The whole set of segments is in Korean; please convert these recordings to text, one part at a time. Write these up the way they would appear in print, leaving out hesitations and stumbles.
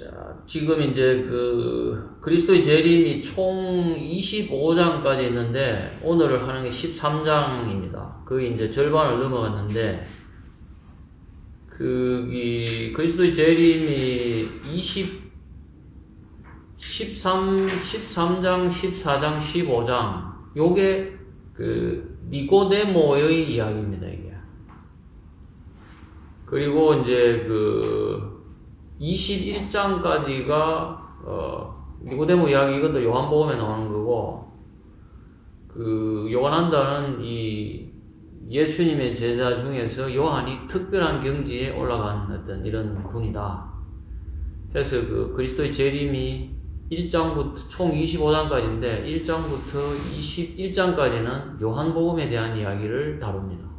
자, 지금 이제 그리스도의 재림이 총 25장까지 있는데, 오늘을 하는 게 13장입니다. 거의 이제 절반을 넘어갔는데, 이 그리스도의 재림이 13장, 14장, 15장, 요게 니고데모의 이야기입니다, 이게. 그리고 이제 21장까지가 니고데모 이야기, 이것도 요한복음에 나오는 거고, 요한한다는 이 예수님의 제자 중에서 요한이 특별한 경지에 올라간 어떤 이런 분이다. 그래서 그리스도의 재림이 1장부터 총 25장까지인데 1장부터 21장까지는 요한복음에 대한 이야기를 다룹니다.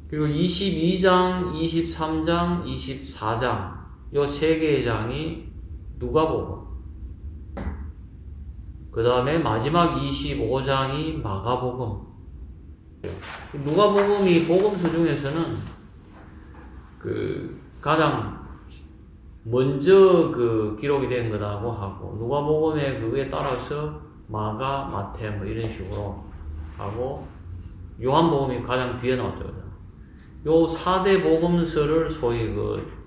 그리고 22장, 23장, 24장 요 세 개의 장이 누가복음, 그 다음에 마지막 25장이 마가복음. 누가복음이 복음서 중에서는 가장 먼저 기록이 된 거라고 하고, 누가복음의 그거에 따라서 마가, 마태 뭐 이런 식으로 하고, 요한복음이 가장 뒤에 나왔죠. 요 4대 복음서를 소위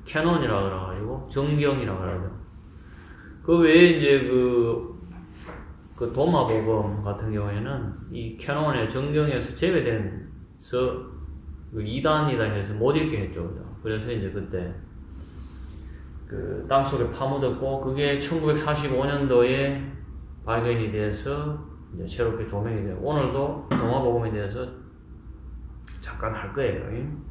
캐논이라 그래가지고 정경이라 그러죠. 그 외에 이제 도마복음 같은 경우에는 이 캐논의 정경에서 제외돼서 이단이다 해서 못 읽게 했죠. 그래서 이제 그때 땅속에 파묻었고, 그게 1945년도에 발견이 돼서 이제 새롭게 조명이 되고, 오늘도 도마복음에 대해서 잠깐 할 거예요.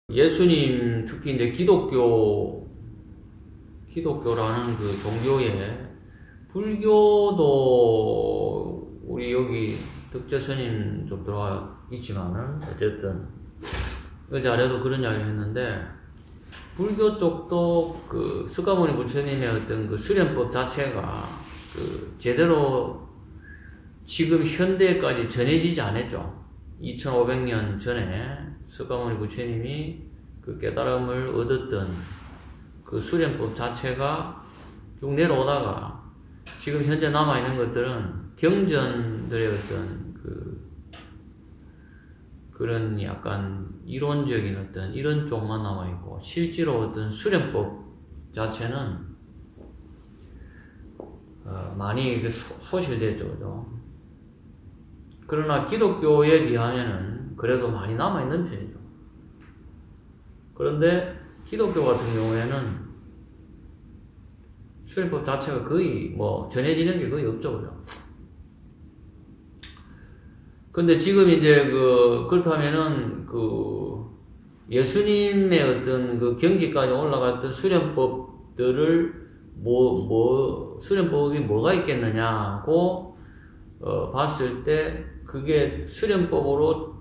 예수님, 특히 이제 기독교라는 종교에, 불교도 우리 여기 덕재 스님 좀 들어와 있지만은, 어쨌든 어제 아래도 그런 이야기를 했는데, 불교 쪽도 석가모니 부처님의 어떤 수련법 자체가 제대로 지금 현대까지 전해지지 않았죠. 2500년 전에 석가모니 부처님이 깨달음을 얻었던 수련법 자체가 쭉 내려오다가, 지금 현재 남아있는 것들은 경전들의 어떤 그런 약간 이론적인 어떤 이런 쪽만 남아있고, 실제로 어떤 수련법 자체는 많이 소실됐죠. 그죠? 그러나 기독교에 비하면은 그래도 많이 남아있는 편이죠. 그런데 기독교 같은 경우에는 수련법 자체가 거의 전해지는 게 거의 없죠. 그죠? 근데 지금 이제 그렇다면은 예수님의 어떤 경지까지 올라갔던 수련법들을 수련법이 뭐가 있겠느냐고 봤을 때, 그게 수련법으로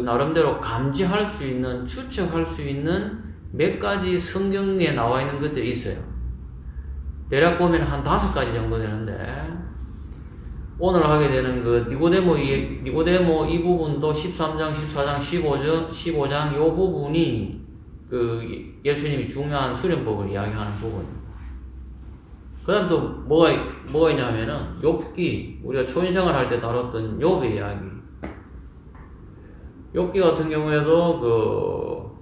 나름대로 감지할 수 있는, 추측할 수 있는 몇 가지 성경에 나와 있는 것들이 있어요. 대략 보면 한 5가지 정도 되는데, 오늘 하게 되는 니고데모 이 부분도 13장, 14장, 15장 요 부분이 예수님이 중요한 수련법을 이야기하는 부분입니다. 그 다음 또 뭐가 있냐면은 욥기, 우리가 초인생활 할 때 다뤘던 욥의 이야기. 욥기 같은 경우에도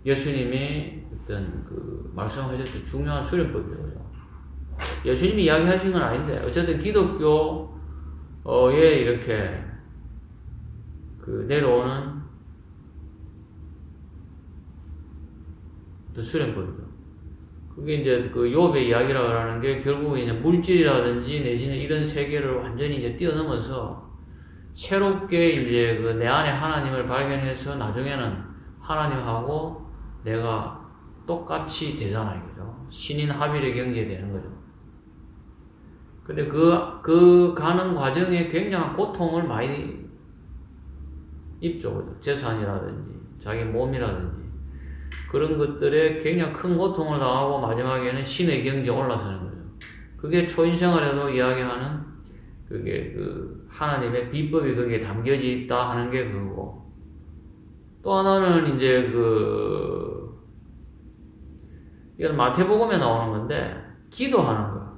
예수님이 어떤 말씀하셨던 중요한 수련법이죠. 예수님이 이야기하신 건 아닌데, 어쨌든 기독교에 이렇게 내려오는 수련법이죠. 그게 이제 욥의 이야기라고 하는 게 결국은 이제 물질이라든지 내지는 이런 세계를 완전히 이제 뛰어넘어서 새롭게 이제 내 안에 하나님을 발견해서 나중에는 하나님하고 내가 똑같이 되잖아요. 그죠? 신인 합일의 경지에 되는 거죠. 근데 가는 과정에 굉장한 고통을 많이 입죠. 그죠? 재산이라든지, 자기 몸이라든지, 그런 것들에 굉장히 큰 고통을 당하고 마지막에는 신의 경지에 올라서는 거죠. 그게 초인생활에도 이야기하는 그게 그 하나님의 비법이 거기에 담겨져 있다 하는 게 그거고, 또 하나는 이제 이건 마태복음에 나오는 건데, 기도하는 거야.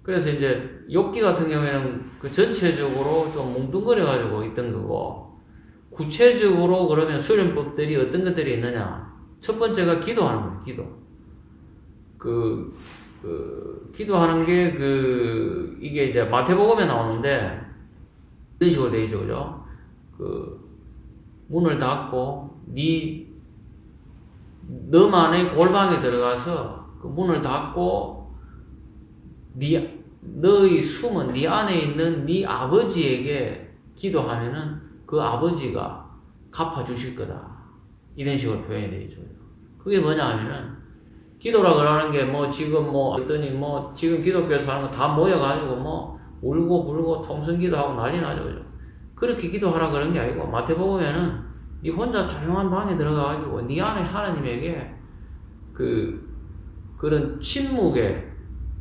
그래서 이제 욥기 같은 경우에는 그 전체적으로 좀 뭉뚱그려가지고 있던 거고, 구체적으로 그러면 수련법들이 어떤 것들이 있느냐. 첫 번째가 기도하는 거예요, 기도. 기도하는 게 이게 이제 마태복음에 나오는데, 이런 식으로 되어 있죠, 그죠? 문을 닫고, 너만의 골방에 들어가서 그 문을 닫고, 너의 숨은 네 안에 있는 네 아버지에게 기도하면은 그 아버지가 갚아주실 거다. 이런 식으로 표현이 되어 있죠. 그게 뭐냐 하면은, 기도라 그러는 게 지금 기독교에서 하는 거 다 모여가지고 울고 불고 통성기도하고 난리 나죠. 그죠? 그렇게 기도하라 그런 게 아니고, 마태복음에는 네 혼자 조용한 방에 들어가가지고 네 안에 하나님에게 그런 침묵의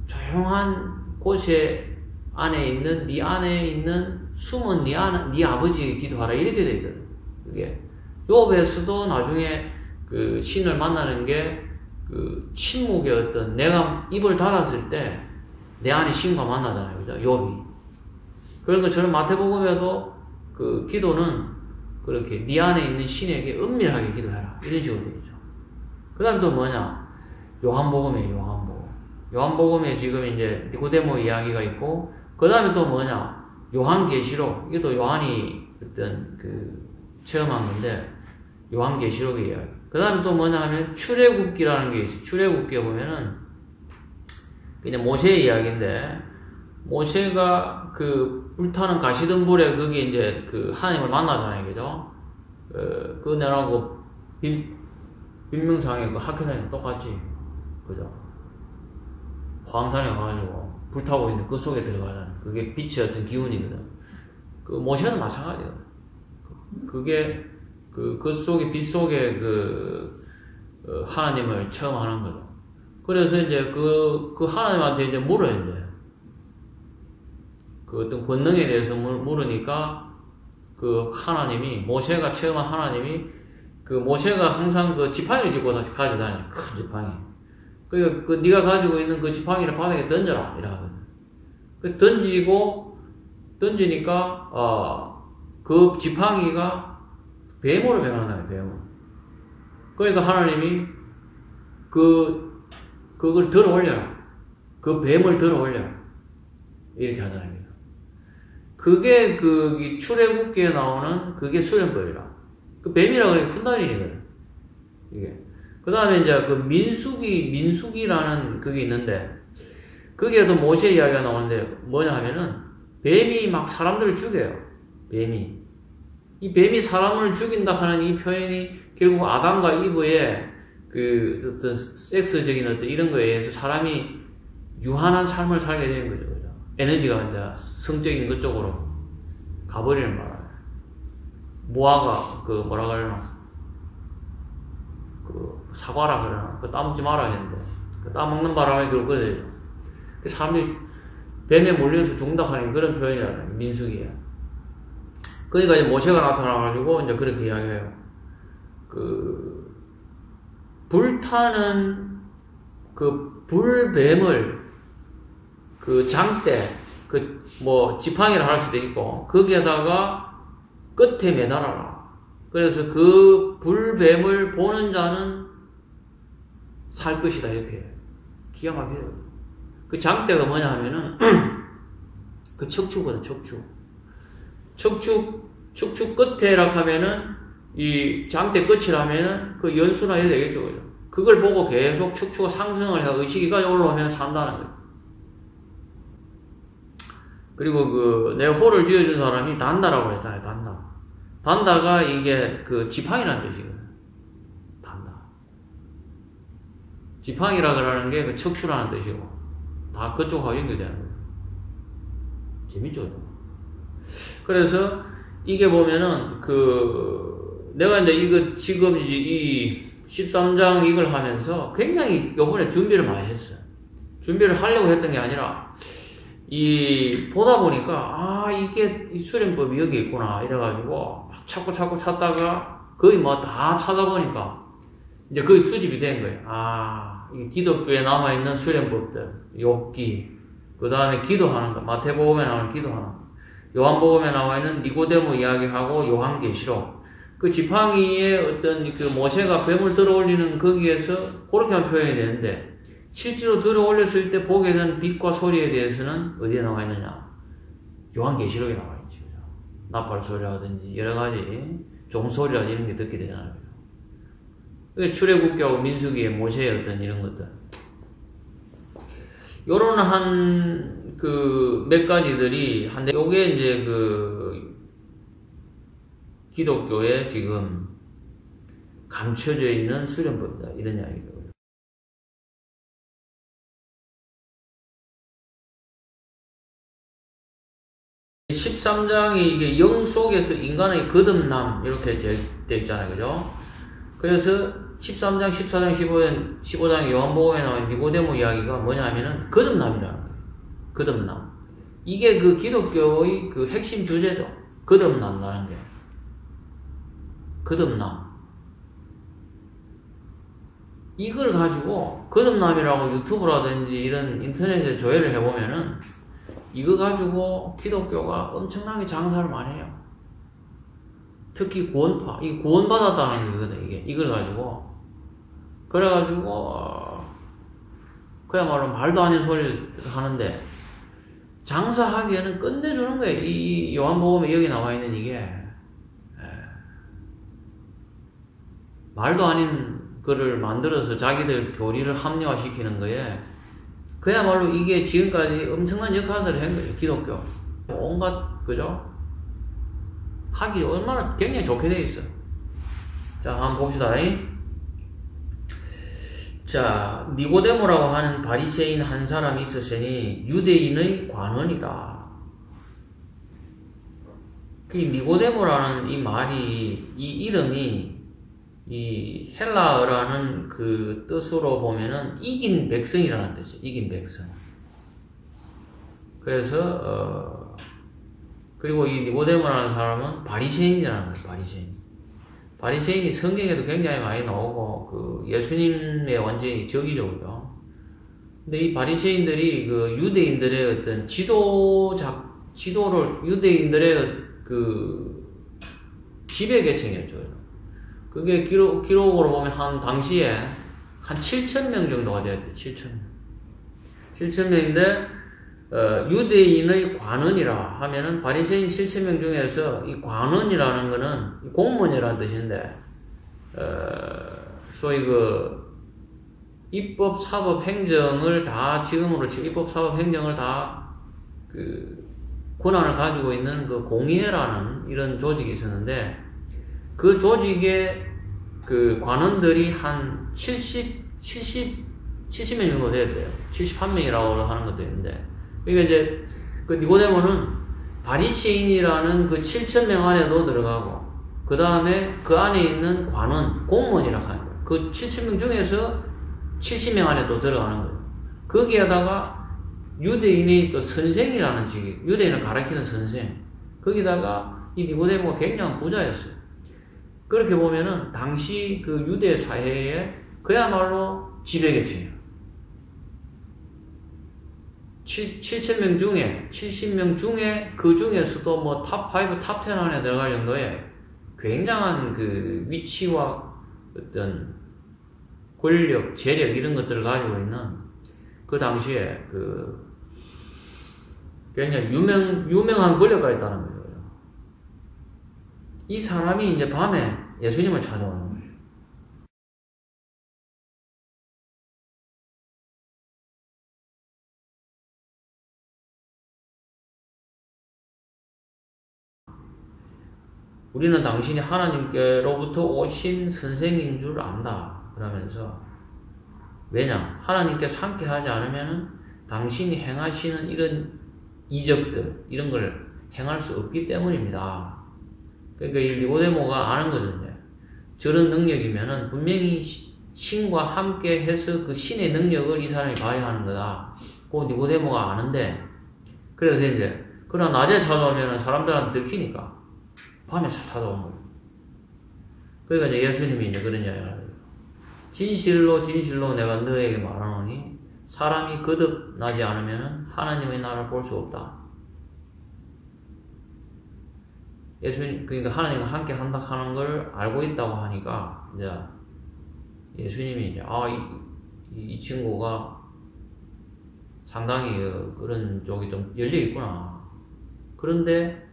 조용한 곳에 안에 있는 네 안에 있는 숨은 네 아버지에게 기도하라 이렇게 돼 있거든. 그게 욥에서도 나중에 그 신을 만나는 게 침묵의 어떤, 내가 입을 닫았을 때 내 안에 신과 만나잖아요, 그죠? 욥이. 그런 것처럼 마태복음에도 그 기도는 그렇게 네 안에 있는 신에게 은밀하게 기도해라 이런 식으로 되죠. 그 다음 또 뭐냐? 요한복음이에요. 요한복음에 지금 이제 니고데모 이야기가 있고, 그 다음에 또 뭐냐? 요한계시록. 이게 또 요한이 어떤 체험한 건데, 요한계시록의 이야기. 그 다음에 또 뭐냐 하면 출애굽기라는 게 있어요. 출애굽기에 보면은 그냥 모세의 이야기인데, 모세가 불타는 가시덤불에 거기 이제 하나님을 만나잖아요, 그죠? 내라고 빌명상의 학회장이 똑같지, 그죠? 광산에 가가지고 불타고 있는 그 속에 들어가잖아요. 그게 빛의 어떤 기운이거든. 모세는 마찬가지거든. 그게 그 속에, 빛 속에 하나님을 체험하는 거죠. 그래서 이제 하나님한테 이제 물어요, 이제. 어떤 권능에 대해서 물으니까, 하나님이, 모세가 체험한 하나님이, 모세가 항상 지팡이를 짚고 가져다녀요. 큰 지팡이. 네가 가지고 있는 그 지팡이를 바닥에 던져라. 이러거든. 던지니까, 그 지팡이가 뱀으로 변한다요, 뱀으로. 그러니까 하나님이 그걸 들어 올려라. 그 뱀을 들어 올려라. 이렇게 하잖아요. 그게 출애굽기에 나오는 그게 수련법이라. 뱀이라고 하는 게 쿤달린이거든. 이게. 그 다음에 이제 민수기라는 그게 있는데, 거기에도 모세 이야기가 나오는데, 뭐냐 하면은, 뱀이 막 사람들을 죽여요. 뱀이. 이 뱀이 사람을 죽인다 하는 이 표현이 결국 아담과 이브의 어떤 섹스적인 어떤 이런 거에 의해서 사람이 유한한 삶을 살게 되는 거죠. 그죠? 에너지가 이제 성적인 그쪽으로 가버리는 바람에. 모아가, 뭐라 그러나. 사과라 그러나. 따먹지 마라 했는데. 따먹는 바람에 결국 그래 되죠. 사람들이 뱀에 몰려서 죽는다 하는 그런 표현이라는 민수기에. 그러니까 이제 모세가 나타나가지고 이제 그렇게 이야기해요. 불타는 불뱀을 장대, 지팡이를 할 수도 있고, 거기에다가 끝에 매달아라. 그래서 불뱀을 보는 자는 살 것이다, 이렇게. 기가 막혀요. 장대가 뭐냐 하면은, 척추거든, 척추 끝에라 하면은, 이 장대 끝이라면은, 연수나 해야 되겠죠, 그죠? 그걸 보고 계속 척추가 상승을 해서 의식이까지 올라오면 산다는 거예요. 그리고 내 호를 지어준 사람이 단다라고 했잖아요, 단다. 단다가 이게 지팡이라는 뜻이거든요. 단다. 지팡이라 그러는 게 척추라는 뜻이고, 다 그쪽하고 연결되는 거예요. 재밌죠? 그래서, 이게 보면은, 내가 이제 지금 이 13장 이걸 하면서 굉장히 요번에 준비를 많이 했어요. 준비를 하려고 했던 게 아니라, 보다 보니까, 이게 이 수련법이 여기 있구나. 이래가지고, 자꾸 찾다가, 거의 뭐 다 찾아보니까, 이제 거의 수집이 된 거예요. 이 기독교에 남아있는 수련법들, 욥기, 그 다음에 기도하는 거, 마태복음에 나오는 기도하는 거, 요한복음에 나와있는 니고데모 이야기하고 요한계시록, 그 지팡이에 어떤 그 모세가 뱀을 들어올리는 거기에서 그렇게 한 표현이 되는데, 실제로 들어올렸을 때 보게 된 빛과 소리에 대해서는 어디에 나와 있느냐? 요한계시록에 나와 있죠. 나팔 소리라든지 여러 가지 종소리라든지 이런 게 듣게 되잖아요. 출애굽기하고 민수기의 모세의 어떤 이런 것들. 요런 몇 가지들이 한데, 요게 이제 기독교에 지금 감춰져 있는 수련법이다. 이런 이야기죠. 13장이 이게 영 속에서 인간의 거듭남, 이렇게 되어 있잖아요. 그죠? 그래서 13장, 14장, 15장 요한복음에 나온 니고데모 이야기가 뭐냐 하면은 거듭남이라는 거예요. 거듭남. 이게 그 기독교의 그 핵심 주제죠. 거듭난다는 게. 거듭남. 이걸 가지고 거듭남이라고 유튜브라든지 이런 인터넷에 조회를 해보면은 이거 가지고 기독교가 엄청나게 장사를 많이 해요. 특히 구원파. 이 구원받았다는 거거든, 이게. 이걸 가지고. 그래가지고, 그야말로 말도 안 되는 소리를 하는데, 장사하기에는 끝내주는 거예요. 이 요한복음에 여기 나와 있는 이게. 말도 아닌 거를 만들어서 자기들 교리를 합리화시키는 거에, 그야말로 이게 지금까지 엄청난 역할들을 한 거죠, 기독교. 온갖, 그죠? 하기 얼마나 굉장히 좋게 돼 있어. 자, 한번 봅시다. 자, 니고데모라고 하는 바리새인 한 사람이 있었으니 유대인의 관원이다. 그 니고데모라는 이 말이, 이 이름이 이 헬라어라는 그 뜻으로 보면은 이긴 백성이라는 뜻이에요. 이긴 백성. 그래서 그리고 이 니고데모라는 사람은 바리새인이라는 거예요. 바리새인이 성경에도 굉장히 많이 나오고 그 예수님의 완전히 적이죠. 근데 이 바리새인들이 그 유대인들의 어떤 지도를 유대인들의 그 지배 계층이었죠. 그게 기록으로 보면 당시에 한 7,000명 정도가 되었대. 7,000명인데 유대인의 관원이라 하면은 바리새인 7,000명 중에서 이 관원이라는 거는 공무원이라는 뜻인데, 소위 입법, 사법, 행정을 다 지금으로 입법, 사법, 행정을 다 권한을 가지고 있는 그 공의회라는 이런 조직이 있었는데, 그 조직의 그 관원들이 한 70명 정도 되었대요. 71명이라고 하는 것도 있는데, 그러니까 이제 그 니고데모는 바리새인이라는 그 7,000명 안에도 들어가고, 그 다음에 그 안에 있는 관원, 공무원이라고 하는 거예요. 그 7,000명 중에서 70명 안에도 들어가는 거예요. 거기에다가 유대인의 또 선생이라는 직위, 유대인을 가르치는 선생, 거기다가 이 니고데모가 굉장한 부자였어요. 그렇게 보면은 당시 그 유대 사회에 그야말로 지배계층이에요. 7,000명 중에 70명 중에 그 중에서도 뭐 탑5, 탑10 안에 들어갈 정도의 굉장한 그 위치와 어떤 권력, 재력 이런 것들을 가지고 있는 그 당시에 그 굉장히 유명한 권력가 있다는 거예요. 이 사람이 이제 밤에 예수님을 찾아오는 거예요. 우리는 당신이 하나님께로부터 오신 선생인 줄 안다. 그러면서, 왜냐? 하나님께서 함께 하지 않으면 당신이 행하시는 이런 이적들, 이런 걸 행할 수 없기 때문입니다. 그러니까 이 니고데모가 아는 거거든요. 저런 능력이면은 분명히 신과 함께 해서 그 신의 능력을 이 사람이 발휘하는 거다. 그 니고데모가 아는데, 그래서 이제, 그러나 낮에 찾아오면 사람들한테 들키니까, 밤에 찾아오는 거예요. 그러니까 이제 예수님이 이제 그런 이야기를 하죠. 진실로 진실로 내가 너에게 말하노니, 사람이 거듭나지 않으면 하나님의 나라를 볼 수 없다. 예수님, 그러니까 하나님과 함께 한다 하는 걸 알고 있다고 하니까, 이제, 예수님이 이제, 이 친구가 상당히 그런 쪽이 좀 열려있구나. 그런데,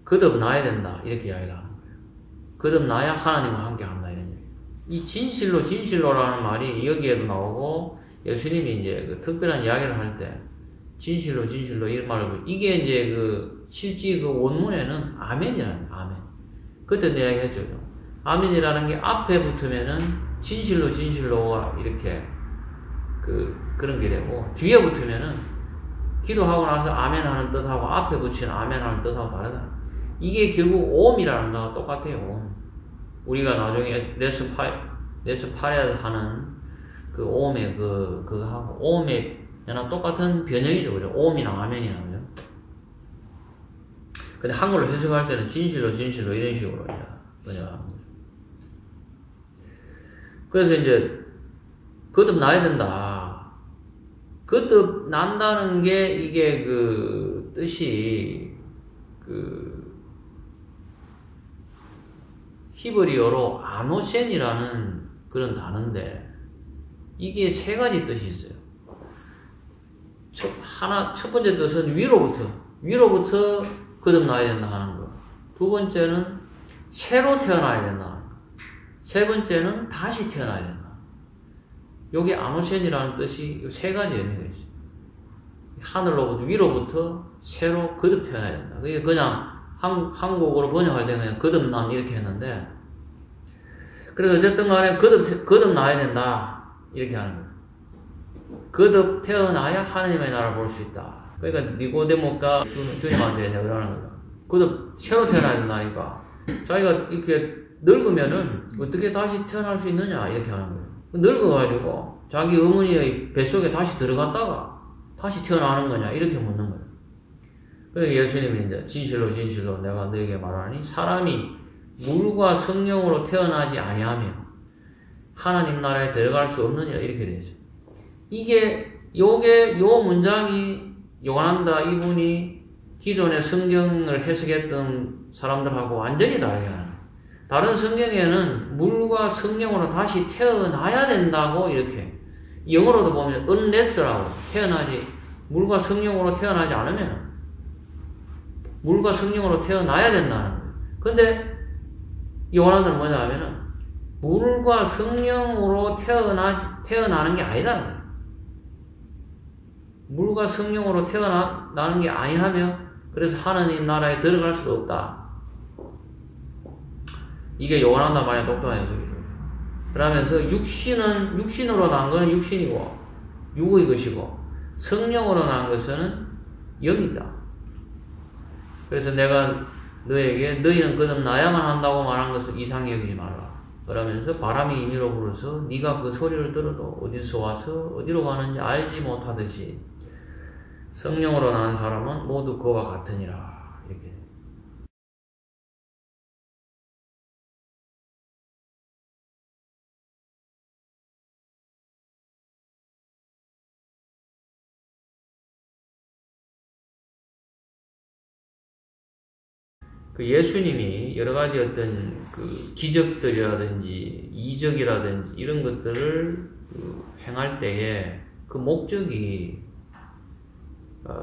거듭나야 된다. 이렇게 이야기를 하는 거예요. 거듭나야 하나님과 함께 한다. 이런 얘기. 이 진실로, 진실로라는 말이 여기에도 나오고, 예수님이 이제 그 특별한 이야기를 할 때, 진실로, 진실로 이런 말을, 이게 이제 실제 원문에는 아멘이라는 거예요. 아멘. 그때 내 이야기 했죠. 아멘이라는 게 앞에 붙으면은 진실로, 진실로가 이렇게 그런 게 되고, 뒤에 붙으면은 기도하고 나서 아멘 하는 뜻하고 앞에 붙이는 아멘 하는 뜻하고 다르다. 이게 결국 오음이라는 거와 똑같아요. 오음. 우리가 나중에 레슨 8에 하는 그 오음의 그거하고 오음의 나 똑같은 변형이죠. 그죠? 오음이나 아멘이나 그죠? 근데 한글로 해석할 때는 진실로 진실로 이런 식으로 이제 번역하는 거죠. 그래서 이제 거듭나야 된다. 거듭난다는 게 이게 그 뜻이 히브리어로 아노센이라는 그런 단어인데 이게 세 가지 뜻이 있어요. 첫 번째 뜻은 위로부터 거듭나야 된다 하는 거. 두 번째는 새로 태어나야 된다 하는 거. 세 번째는 다시 태어나야 된다. 요게 아노센이라는 뜻이 세 가지 의미가 있어요. 하늘로부터 위로부터 새로 거듭 태어나야 된다. 그게 그냥 한국어로 번역할 때 그냥 거듭남 이렇게 했는데, 그래서 어쨌든 간에 거듭나야 된다. 이렇게 하는 거예요. 거듭 태어나야 하나님의 나라를 볼 수 있다. 그러니까 니고데모가 주님한테 그러는 거예요. 거듭 새로 태어나야 된다니까. 자기가 이렇게 늙으면은 어떻게 다시 태어날 수 있느냐 이렇게 하는 거예요. 늙어가지고 자기 어머니의 뱃속에 다시 들어갔다가 다시 태어나는 거냐 이렇게 묻는 거예요. 그래서 예수님이 이제 진실로 진실로 내가 너에게 말하니 사람이 물과 성령으로 태어나지 아니하며 하나님 나라에 들어갈 수 없느냐 이렇게 되죠. 요 문장이 요한다 이분이 기존의 성경을 해석했던 사람들하고 완전히 다르게 하는 거예요. 다른 성경에는 물과 성령으로 다시 태어나야 된다고 이렇게 영어로도 보면 unless라고 물과 성령으로 태어나지 않으면 물과 성령으로 태어나야 된다는 거예요. 근데 요한은 뭐냐 하면은 물과 성령으로 태어나는 게 아니다는 거예요. 물과 성령으로 태어나는 게 아니하며 그래서 하나님 나라에 들어갈 수도 없다. 이게 요한한다 많이 똑똑한 해석이죠. 그러면서 육신으로 난 것은 육신이고 육의 것이고 성령으로 난 것은 영이다. 그래서 내가 너에게 너희는 거듭나야만 한다고 말한 것을 이상히 여기지 마라. 그러면서 바람이 임의로 불어서 네가 그 소리를 들어도 어디서 와서 어디로 가는지 알지 못하듯이 성령으로 난 사람은 모두 그와 같으니라. 이렇게. 그 예수님이 여러 가지 어떤 그 기적들이라든지 이적이라든지 이런 것들을 행할 때에 그 목적이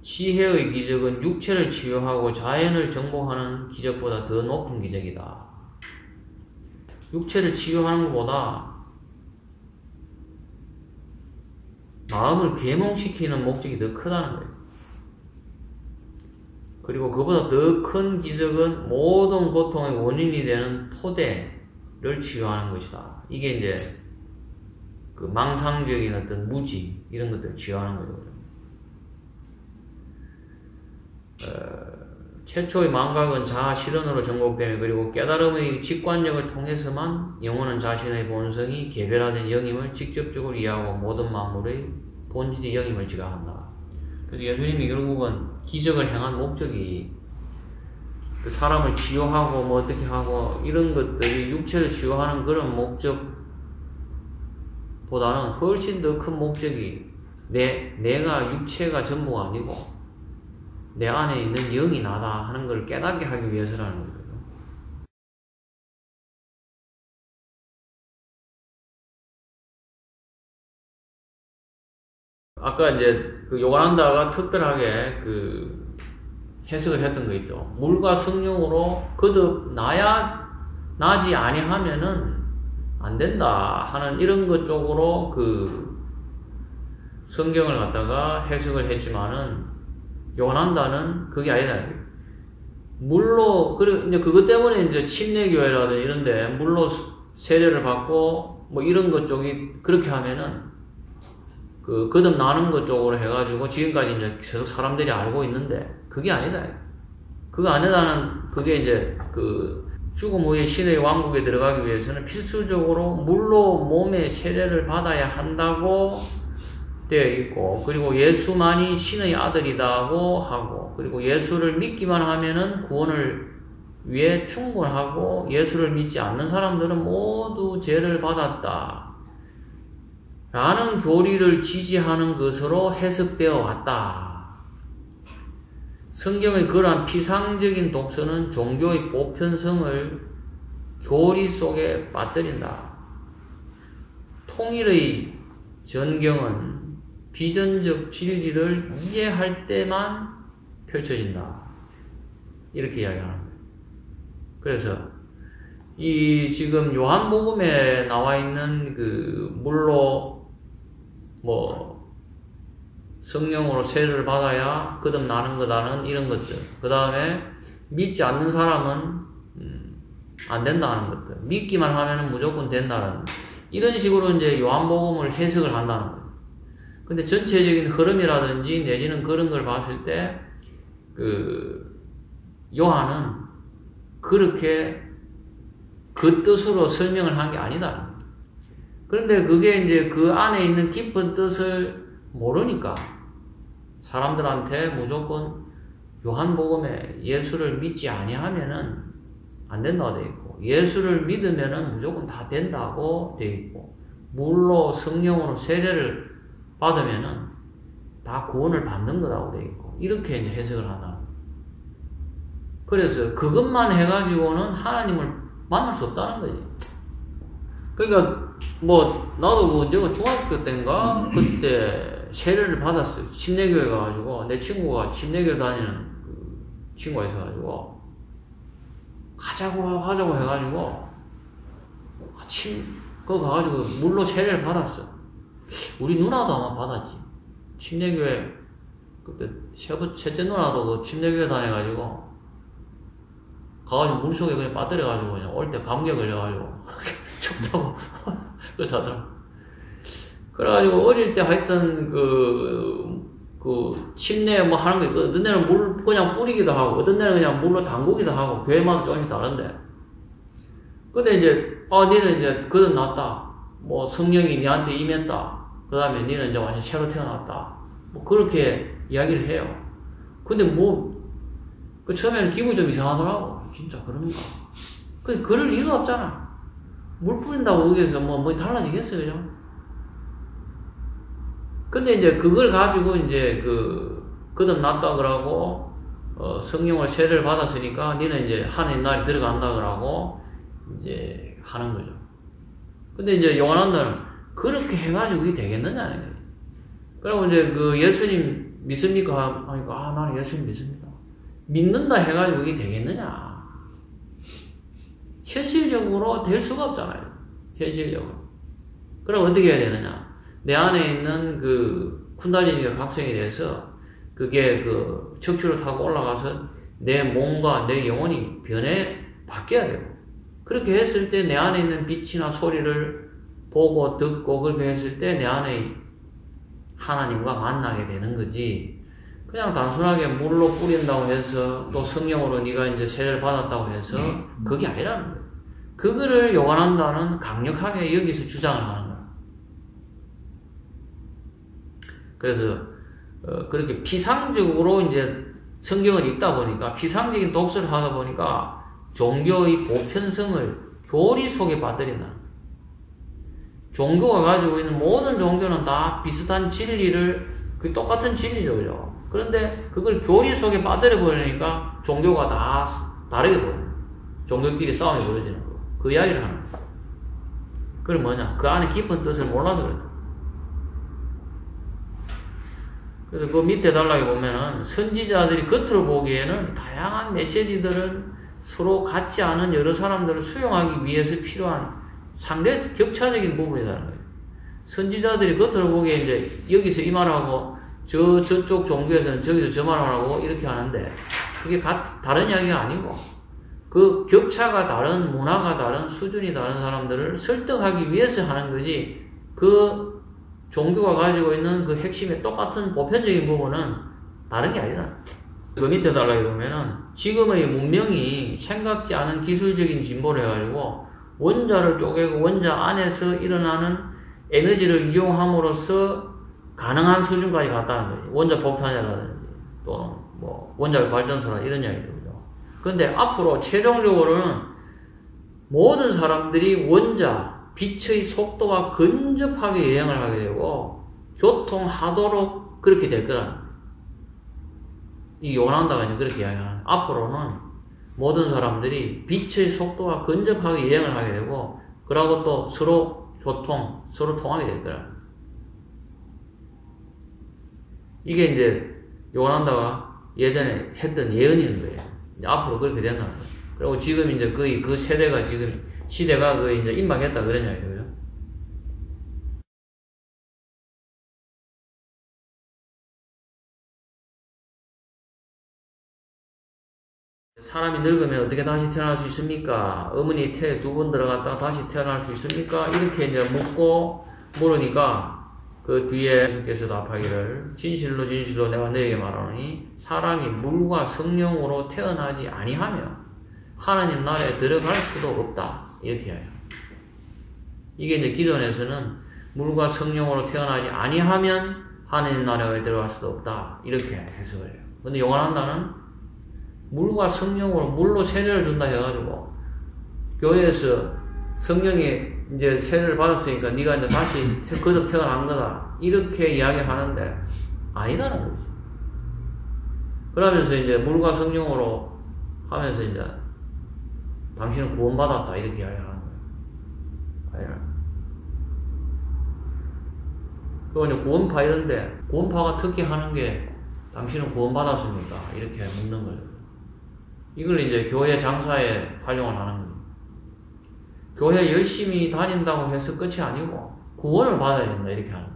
지혜의 기적은 육체를 치유하고 자연을 정복하는 기적보다 더 높은 기적이다. 육체를 치유하는 것보다 마음을 계몽시키는 목적이 더 크다는 거예요. 그리고 그보다 더 큰 기적은 모든 고통의 원인이 되는 토대를 치유하는 것이다. 이게 이제 그 망상적인 어떤 무지 이런 것들을 치유하는 거죠. 최초의 망각은 자아 실현으로 전곡되며 그리고 깨달음의 직관력을 통해서만 영혼은 자신의 본성이 개별화된 영임을 직접적으로 이해하고 모든 만물의 본질이 영임을 지각한다. 그래서 예수님이 결국은 기적을 행한 목적이 그 사람을 치유하고 뭐 어떻게 하고 이런 것들이 육체를 치유하는 그런 목적보다는 훨씬 더 큰 목적이 내가 육체가 전부가 아니고 내 안에 있는 영이 나다 하는 걸 깨닫게 하기 위해서라는 거예요. 아까 이제 그 요한다가 특별하게 그 해석을 했던 거 있죠. 물과 성령으로 나지 아니하면은 안 된다 하는 이런 것 쪽으로 그 성경을 갖다가 해석을 했지만은 요한다는 그게 아니다. 물로 이제 그것 때문에 이제 침례교회라든 이런데 물로 세례를 받고 뭐 이런 것 쪽이 그렇게 하면은 그 거듭나는 것 쪽으로 해가지고 지금까지 이제 계속 사람들이 알고 있는데 그게 아니다. 그거 아니다는 그게 이제 그 죽음 후에 신의 왕국에 들어가기 위해서는 필수적으로 물로 몸에 세례를 받아야 한다고 되어 있고, 그리고 예수만이 신의 아들이라고 하고, 그리고 예수를 믿기만 하면은 구원을 위해 충분하고, 예수를 믿지 않는 사람들은 모두 죄를 받았다 라는 교리를 지지하는 것으로 해석되어 왔다. 성경의 그러한 피상적인 독서는 종교의 보편성을 교리 속에 빠뜨린다. 통일의 전경은 비전적 진리를 이해할 때만 펼쳐진다. 이렇게 이야기하는 거예요. 그래서 이 지금 요한복음에 나와 있는 그 물로 뭐 성령으로 세례를 받아야 거듭나는 거다는 이런 것들. 그 다음에 믿지 않는 사람은 안 된다는 것들. 믿기만 하면은 무조건 된다는 이런 식으로 이제 요한복음을 해석을 한다는 거예요. 근데 전체적인 흐름이라든지 내지는 그런 걸 봤을 때, 그, 요한은 그렇게 그 뜻으로 설명을 한 게 아니다. 그런데 그게 이제 그 안에 있는 깊은 뜻을 모르니까 사람들한테 무조건 요한복음에 예수를 믿지 아니하면은 안 된다고 돼 있고, 예수를 믿으면은 무조건 다 된다고 돼 있고, 물로 성령으로 세례를 받으면은 다 구원을 받는 거라고 돼 있고, 이렇게 이제 해석을 하다. 그래서 그것만 해가지고는 하나님을 만날 수 없다는 거지. 그러니까 뭐 나도 그 언제가 중학교 때인가 그때 세례를 받았어요. 침례교회 가가지고 내 친구가 침례교회 다니는 그 친구가 있어가지고 가자고 해가지고 그거 가가지고 물로 세례를 받았어. 우리 누나도 아마 받았지. 침례교회 그때 셋째 누나도 그 침례교회 다녀가지고 가가지고 물속에 그냥 빠뜨려가지고 그냥 올 때 감기에 걸려가지고 춥다고 그래서 하더라. 그래가지고 어릴 때 하여튼 그 침례 뭐 하는 거 있고, 어떤 데는 물 그냥 뿌리기도 하고, 어떤 데는 그냥 물로 담그기도 하고, 교회마다 조금씩 다른데. 근데 이제, 니는 이제 거듭났다. 뭐 성령이 니한테 임했다. 그 다음에 니는 이제 완전 새로 태어났다. 뭐 그렇게 이야기를 해요. 근데 그 처음에는 기분이 좀 이상하더라고. 진짜 그런가? 그럴 리가 없잖아. 물 뿌린다고 여기서 뭐 달라지겠어요, 그죠? 근데 이제 그걸 가지고 이제 거듭났다 그러고, 성령을 세례를 받았으니까 니는 이제 하나님 나라에 들어간다 그러고, 이제 하는 거죠. 근데 이제 요한은 그렇게 해가지고 그게 되겠느냐는 거예요. 그리고 이제 예수님 믿습니까? 하니까, 나는 예수님 믿습니다. 믿는다 해가지고 그게 되겠느냐? 현실적으로 될 수가 없잖아요. 현실적으로. 그럼 어떻게 해야 되느냐? 내 안에 있는 쿤달리니가 각성이 돼서 그게 척추를 타고 올라가서 내 몸과 내 영혼이 바뀌어야 되고, 그렇게 했을 때 내 안에 있는 빛이나 소리를 보고 듣고 그렇게 했을 때 내 안에 하나님과 만나게 되는 거지. 그냥 단순하게 물로 뿌린다고 해서 또 성령으로 네가 이제 세례를 받았다고 해서 그게 아니라는 거예요. 그거를 요한한다는 강력하게 여기서 주장을 하는 거예요. 그래서 그렇게 피상적으로 이제 성경을 읽다 보니까 피상적인 독서를 하다 보니까 종교의 보편성을 교리 속에 빠뜨린다. 종교가 가지고 있는 모든 종교는 다 비슷한 진리를 그 똑같은 진리죠, 그죠? 그런데 그걸 교리 속에 빠뜨려 버리니까 종교가 다 다르게 보여요. 종교끼리 싸움이 벌어지는 거. 그 이야기를 하는 거예요. 그게 뭐냐? 그 안에 깊은 뜻을 몰라서 그렇다. 그래서 그 밑에 단락에 보면은 선지자들이 겉으로 보기에는 다양한 메시지들을 서로 같지 않은 여러 사람들을 수용하기 위해서 필요한 상대 격차적인 부분이라는 거예요. 선지자들이 겉으로 보기에 이제 여기서 이 말하고 저쪽 종교에서는 저기서 저 말을 하고 이렇게 하는데 그게 다른 이야기가 아니고 그 격차가 다른 문화가 다른 수준이 다른 사람들을 설득하기 위해서 하는 거지 그 종교가 가지고 있는 그 핵심의 똑같은 보편적인 부분은 다른 게 아니다. 그 밑에 달라고 보면은 지금의 문명이 생각지 않은 기술적인 진보를 해가지고 원자를 쪼개고 원자 안에서 일어나는 에너지를 이용함으로써 가능한 수준까지 갔다는 거지. 원자 폭탄이라든지 또는 뭐 원자 발전소나 이런 이야기죠. 근데 앞으로 최종적으로는 모든 사람들이 원자 빛의 속도가 근접하게 여행을 하게 되고 교통하도록 그렇게 될 거라는 이 요한다가 이제 그렇게 이야기하는 앞으로는 모든 사람들이 빛의 속도가 근접하게 여행을 하게 되고 그러고 또 서로 서로 통하게 될 거라. 이게 이제 요한다가 예전에 했던 예언인 거예요. 이제 앞으로 그렇게 된다는 거예요. 그리고 지금 이제 거의 그 세대가 지금 시대가 거의 이제 임박했다 그런 이야기고요. 사람이 늙으면 어떻게 다시 태어날 수 있습니까? 어머니 태 두 번 들어갔다가 다시 태어날 수 있습니까? 이렇게 이제 물으니까 그 뒤에 예수께서 답하기를 진실로 진실로 내가 너에게 말하노니 사람이 물과 성령으로 태어나지 아니하며 하나님 나라에 들어갈 수도 없다. 이렇게 해요. 이게 이제 기존에서는 물과 성령으로 태어나지 아니하면 하나님 나라에 들어갈 수도 없다. 이렇게 해석을 해요. 근데 요한한다는 물과 성령으로 물로 세례를 준다 해가지고 교회에서 성령이 이제 세례를 받았으니까 네가 이제 다시 거듭 태어난 거다. 이렇게 이야기하는데 아니다는 거지. 그러면서 이제 물과 성령으로 하면서 이제 당신은 구원받았다. 이렇게 이야기하는 거예요. 아니라. 그리고 이제 구원파 이런데 구원파가 특히 하는 게 당신은 구원받았습니까? 이렇게 묻는 거예요. 이걸 이제 교회 장사에 활용을 하는 거예요. 교회 열심히 다닌다고 해서 끝이 아니고 구원을 받아야 된다 이렇게 하는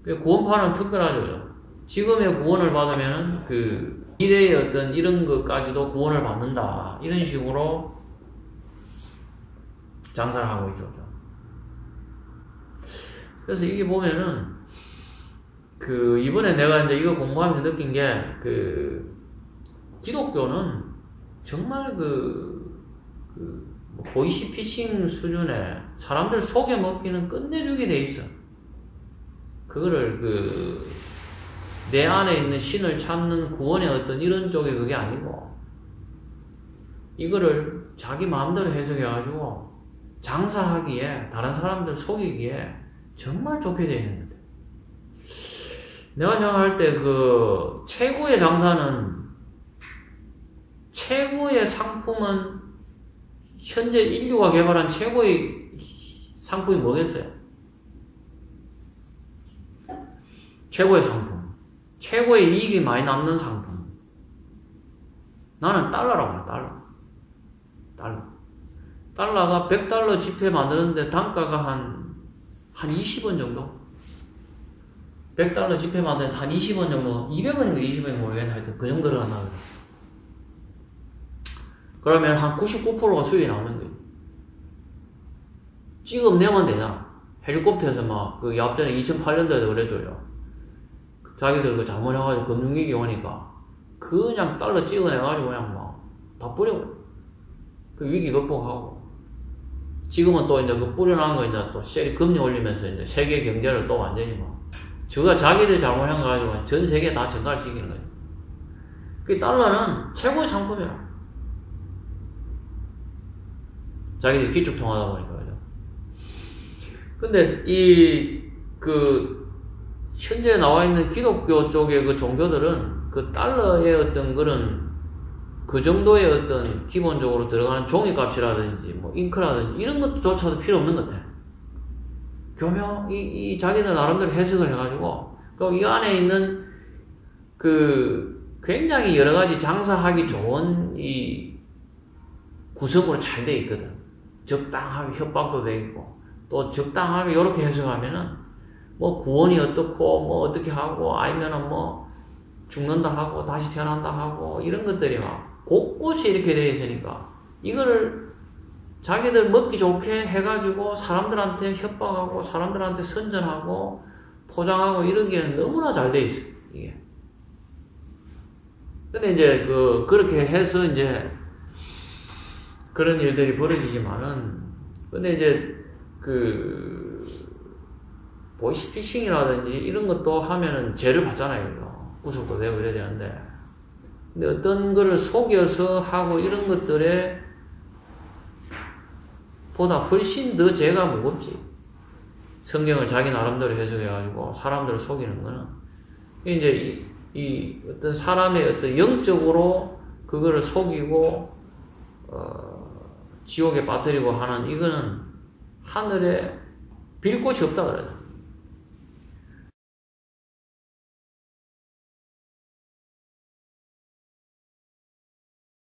거예요. 구원파는 특별하죠. 지금의 구원을 받으면은 그 미래의 어떤 이런 것까지도 구원을 받는다 이런 식으로 장사를 하고 있죠. 그래서 이게 보면은 그 이번에 내가 이제 이거 공부하면서 느낀 게 그 기독교는 정말 보이시피싱 수준의 사람들 속여 먹기는 끝내주게 돼 있어. 그거를 내 안에 있는 신을 찾는 구원의 어떤 이런 쪽의 그게 아니고 이거를 자기 마음대로 해석해가지고 장사하기에 다른 사람들 속이기에 정말 좋게 되어 있는 것 같아. 내가 생각할 때 그 최고의 상품은 현재 인류가 개발한 최고의 상품이 뭐겠어요? 최고의 상품. 최고의 이익이 많이 남는 상품. 나는 달러라고 봐, 달러. 달러가 100달러 지폐 만드는데 단가가 한 20원 정도? 100달러 지폐 만드는데 한 20원 정도? 200원인가 20원인가 모르겠네. 하여튼 그 정도를 한다. 그러면 한 99%가 수익이 나오는 거예요. 지금 내면 되잖아. 헬리콥터에서 막, 그 앞전에 2008년도에도 그래도요. 자기들 그 잘못해가지고 금융위기 오니까 그냥 달러 찍어내가지고 그냥 막 다 뿌려버려. 그 위기 극복하고. 지금은 또 이제 그 뿌려놓은 거 이제 또 셀이 금리 올리면서 이제 세계 경제를 또 완전히 막 저가 자기들 잘못한 거 가지고 전 세계 다 증가를 시키는 거예요. 그 달러는 최고의 상품이야. 자기들이 기축통화다 보니까, 그죠? 근데 현재 나와 있는 기독교 쪽의 그 종교들은 그 달러의 어떤 그런 그 정도의 어떤 기본적으로 들어가는 종이값이라든지 뭐 잉크라든지 이런 것조차도 필요 없는 것 같아. 교묘 이 자기들 나름대로 해석을 해가지고 그 이 안에 있는 그 굉장히 여러 가지 장사하기 좋은 이 구성으로 잘 돼 있거든. 적당하게 협박도 돼 있고 또 적당하게 이렇게 해석하면은 뭐 구원이 어떻고 뭐 어떻게 하고 아니면은 뭐 죽는다 하고 다시 태어난다 하고 이런 것들이 막 곳곳이 이렇게 되어 있으니까 이거를 자기들 먹기 좋게 해가지고 사람들한테 협박하고 사람들한테 선전하고 포장하고 이러기에는 너무나 잘 돼 있어, 이게. 근데 이제 그렇게 해서 이제 그런 일들이 벌어지지만은, 근데 이제 보이스피싱이라든지 이런 것도 하면은 죄를 받잖아요, 이거. 구속도 되고 이래야 되는데. 근데 어떤 거를 속여서 하고 이런 것들에 보다 훨씬 더 죄가 무겁지. 성경을 자기 나름대로 해석해가지고 사람들을 속이는 거는. 이제 이 어떤 사람의 어떤 영적으로 그거를 속이고, 지옥에 빠뜨리고 하는 이거는 하늘에 빌 곳이 없다 그러죠.